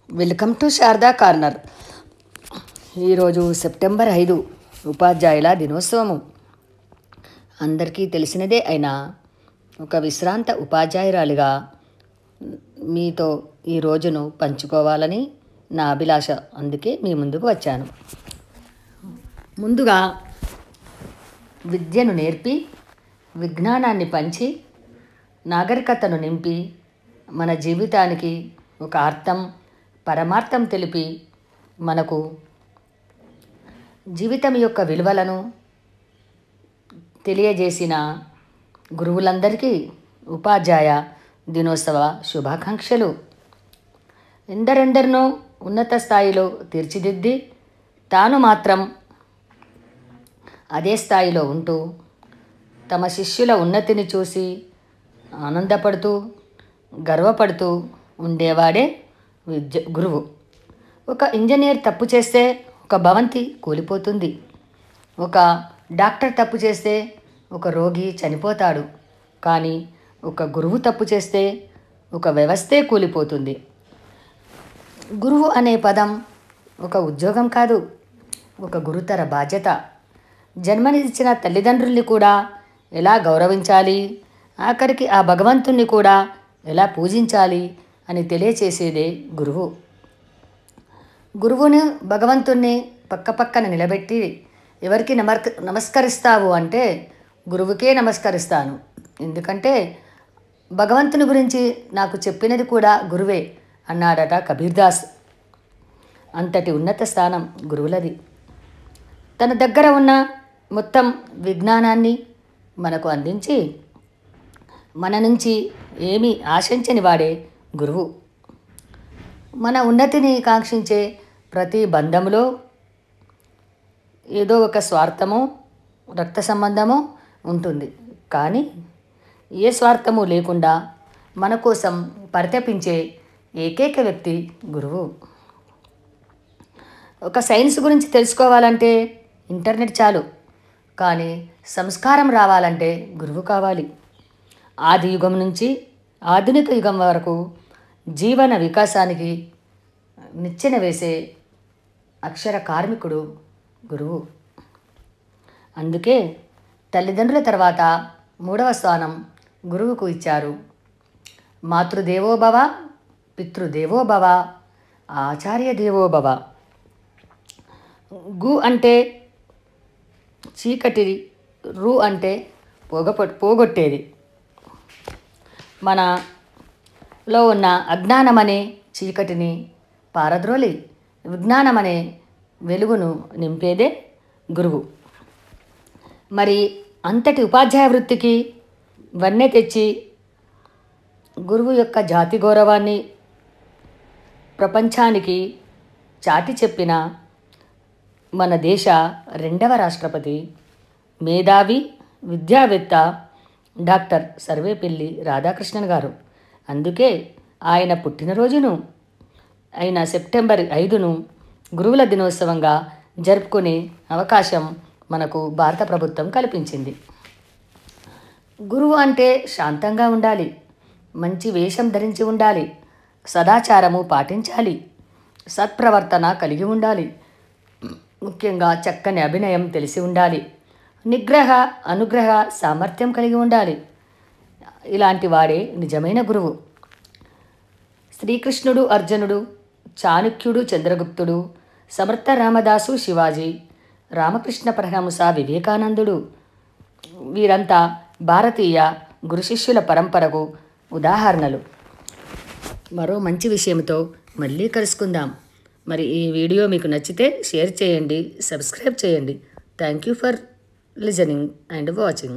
Welcome to Sharada corner. ఈరోజు September 5 ఉపాధ్యాయుల దినోత్సవము. అందరికీ తెలిసినదే అయినా ఒక విశ్రాంత ఉపాధ్యాయురాలిగా మీతో ఈ రోజును పంచుకోవాలని నా అభిలాష. అందుకే మీ ముందుకు వచ్చాను. ముందుగా విద్యను నేర్పి విజ్ఞానాన్ని పంచి నాగరికతను నింపి మన జీవితానికి ఒక అర్థం పరమార్థం తెలిపి మనకు జీవితం యొక్క విలువలను తెలియజేసిన గురువులందరికీ ఉపాధ్యాయ దినోత్సవ శుభాకాంక్షలు. ఎందరెందరినో ఉన్నత స్థాయిలో తీర్చిదిద్ది తాను మాత్రం అదే స్థాయిలో ఉంటూ తమ శిష్యుల ఉన్నతిని చూసి ఆనందపడుతూ గర్వపడుతూ ఉండేవాడే గురువు. ఒక ఇంజనీర్ తప్పు చేస్తే ఒక భవంతి కూలిపోతుంది. ఒక డాక్టర్ తప్పు చేస్తే ఒక రోగి చనిపోతాడు. కానీ ఒక గురువు తప్పు చేస్తే ఒక వ్యవస్థే కూలిపోతుంది. గురువు అనే పదం ఒక ఉద్యోగం కాదు, ఒక గురుతర బాధ్యత. జన్మనిచ్చిన తల్లిదండ్రుల్ని కూడా ఎలా గౌరవించాలి, ఆఖరికి ఆ భగవంతుణ్ణి కూడా ఎలా పూజించాలి అని తెలియచేసేదే గురువు. గురువుని భగవంతుణ్ణి పక్కపక్కన నిలబెట్టి ఎవరికి నమస్కరిస్తావు అంటే గురువుకే నమస్కరిస్తాను. ఎందుకంటే భగవంతుని గురించి నాకు చెప్పినది కూడా గురువే అన్నాడట కబీర్దాస్. అంతటి ఉన్నత స్థానం గురువులది. తన దగ్గర ఉన్న మొత్తం విజ్ఞానాన్ని మనకు అందించి మన నుంచి ఏమీ ఆశించని వాడే గురువు. మన ఉన్నతిని కాంక్షించే ప్రతి బంధంలో ఏదో ఒక స్వార్థమో రక్త సంబంధమో ఉంటుంది. కానీ ఏ స్వార్థము లేకుండా మన కోసం పరితపించే ఏకైక వ్యక్తి గురువు. ఒక సైన్స్ గురించి తెలుసుకోవాలంటే ఇంటర్నెట్ చాలు, కానీ సంస్కారం రావాలంటే గురువు కావాలి. ఆది యుగం నుంచి ఆధునిక యుగం వరకు జీవన వికాసానికి నిచ్చెన వేసే అక్షర కార్మికుడు గురువు. అందుకే తల్లిదండ్రుల తర్వాత 3వ స్థానం గురువుకు ఇచ్చారు. మాతృదేవోభవ, పితృదేవోభవ, ఆచార్య దేవోభవ. గు అంటే చీకటి, రు అంటే పోగొట్టేది. మనలో ఉన్న అజ్ఞానమనే చీకటిని పారద్రోలి విజ్ఞానమనే వెలుగును నింపేదే గురువు. మరి అంతటి ఉపాధ్యాయ వృత్తికి వన్నె తెచ్చి గురువు యొక్క జాతి గౌరవాన్ని ప్రపంచానికి చాటి చెప్పిన మన దేశ 2వ రాష్ట్రపతి, మేధావి, విద్యావేత్త డాక్టర్ సర్వేపల్లి రాధాకృష్ణన్ గారు. అందుకే ఆయన పుట్టినరోజును అయిన సెప్టెంబర్ 5ను గురువుల దినోత్సవంగా జరుపుకునే అవకాశం మనకు భారత ప్రభుత్వం కల్పించింది. గురువు అంటే శాంతంగా ఉండాలి, మంచి వేషం ధరించి ఉండాలి, సదాచారము పాటించాలి, సత్ప్రవర్తన కలిగి ఉండాలి, ముఖ్యంగా చక్కని అభినయం తెలిసి ఉండాలి, నిగ్రహ అనుగ్రహ సామర్థ్యం కలిగి ఉండాలి. ఇలాంటి వాడే నిజమైన గురువు. శ్రీకృష్ణుడు అర్జునుడు, చాణక్యుడు చంద్రగుప్తుడు, సమర్థ రామదాసు శివాజీ, రామకృష్ణ పరమహంస వివేకానందుడు, వీరంతా భారతీయ గురు శిష్యుల పరంపరకు ఉదాహరణలు. మరో మంచి విషయంతో మళ్ళీ కలుసుకుందాం. మరి ఈ వీడియో మీకు నచ్చితే షేర్ చేయండి, సబ్స్క్రైబ్ చేయండి. Thank you for listening and watching.